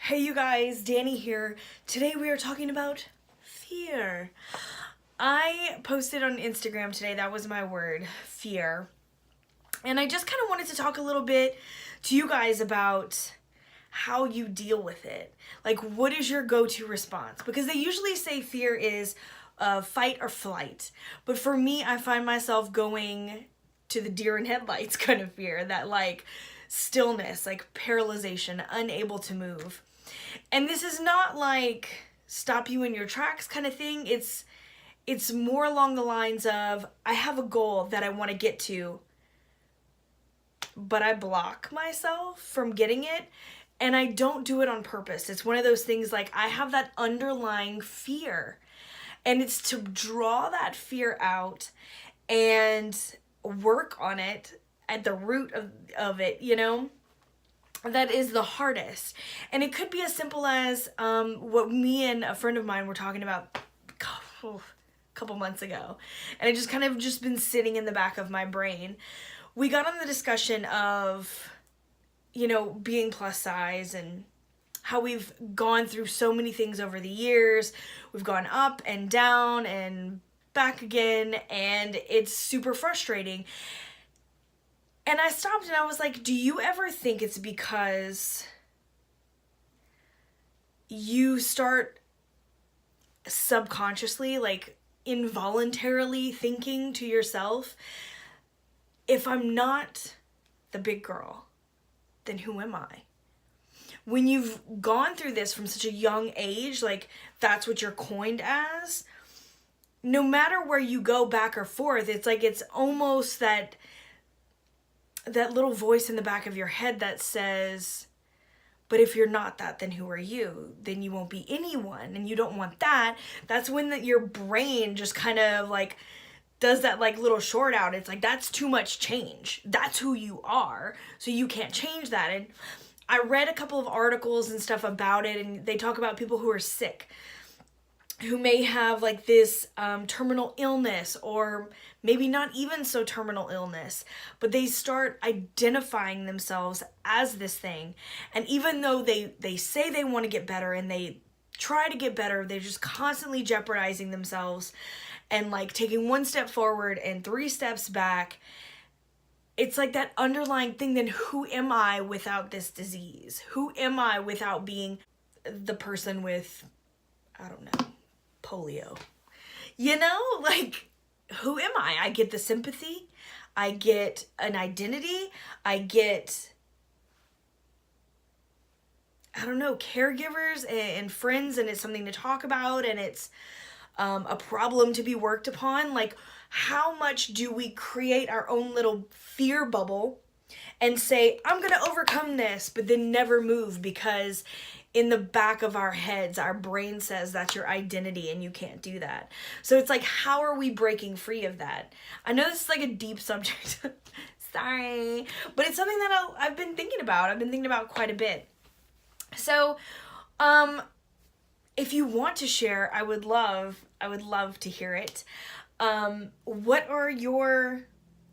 Hey you guys, Danny here. Today we are talking about fear. I posted on Instagram today, that was my word, fear. And I just kind of wanted to talk a little bit to you guys about how you deal with it. Like, what is your go-to response? Because they usually say fear is fight or flight. But for me, I find myself going to the deer in headlights kind of fear, that like stillness, like paralyzation, unable to move. And this is not like stop you in your tracks kind of thing. It's more along the lines of I have a goal that I want to get to, but I block myself from getting it, and I don't do it on purpose. It's one of those things like I have that underlying fear, and it's to draw that fear out and work on it at the root of it, that is the hardest. And it could be as simple as what me and a friend of mine were talking about a couple months ago, and it just kind of just been sitting in the back of my brain. We got on the discussion of being plus size and how we've gone through so many things over the years. We've gone up and down and back again, and it's super frustrating. And I stopped and I was like, do you ever think it's because you start subconsciously, like involuntarily thinking to yourself, if I'm not the big girl, then who am I? When you've gone through this from such a young age, like that's what you're coined as, no matter where you go back or forth, it's like it's almost that little voice in the back of your head that says, but if you're not that, then who are you? Then you won't be anyone, and you don't want that. That's when your brain just kind of like does that like little short out. It's like, that's too much change. That's who you are, so you can't change that. And I read a couple of articles and stuff about it, and they talk about people who are sick, who may have like this terminal illness, or maybe not even so terminal illness, but they start identifying themselves as this thing. And even though they say they want to get better and they try to get better, they're just constantly jeopardizing themselves and like taking one step forward and 3 steps back. It's like that underlying thing, then who am I without this disease? Who am I without being the person with, I don't know, polio? Like, who am I? I get the sympathy, I get an identity, I get, I don't know, caregivers and friends, and it's something to talk about, and it's a problem to be worked upon. Like, how much do we create our own little fear bubble and say, I'm gonna overcome this, but then never move because in the back of our heads, our brain says that's your identity and you can't do that. So it's like, how are we breaking free of that? I know this is like a deep subject. Sorry. But it's something that I've been thinking about. I've been thinking about quite a bit. So, if you want to share, I would love to hear it. What are your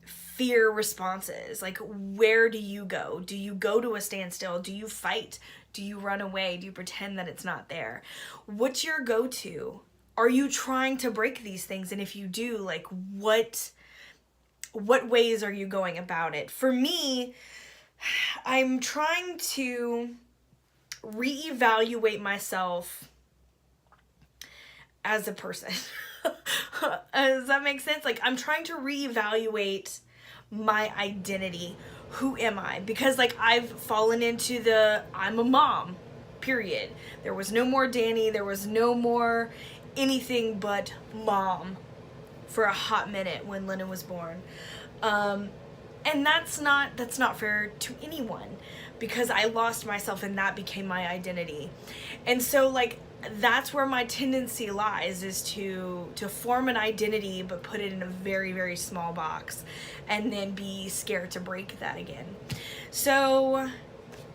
fear responses? Like, where do you go? Do you go to a standstill? Do you fight? Do you run away? Do you pretend that it's not there? What's your go-to? Are you trying to break these things? And if you do, like, what ways are you going about it? For me, I'm trying to reevaluate myself as a person. Does that make sense? Like, I'm trying to reevaluate my identity. Who am I? Because like I've fallen into I'm a mom, period. There was no more Danny. There was no more anything but mom for a hot minute when Lennon was born. And that's not fair to anyone, because I lost myself and that became my identity. And so like, that's where my tendency lies, is to form an identity but put it in a very, very small box and then be scared to break that again. So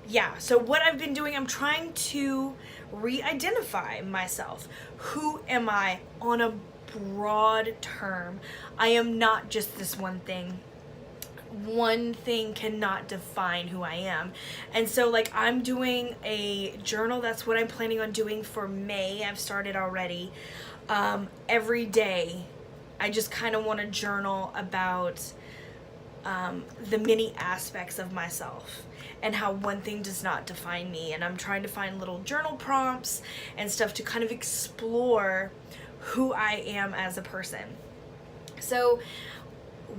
yeah, so what I've been doing, I'm trying to re-identify myself. Who am I on a broad term? I am not just this one thing. one thing cannot define who I am. And so like I'm doing a journal. That's what I'm planning on doing for May. I've started already. Every day I just kind of want to journal about the many aspects of myself and how one thing does not define me. And I'm trying to find little journal prompts and stuff to kind of explore who I am as a person. So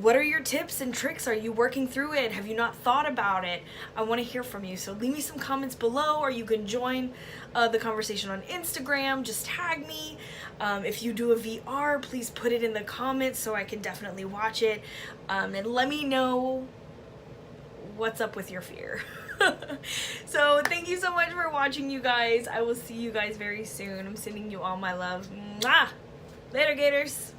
what are your tips and tricks? Are you working through it? Have you not thought about it? I want to hear from you. So leave me some comments below, or you can join the conversation on Instagram. Just tag me. If you do a VR, please put it in the comments so I can definitely watch it. And let me know what's up with your fear. So thank you so much for watching, you guys. I will see you guys very soon. I'm sending you all my love. Mwah! Later, Gators.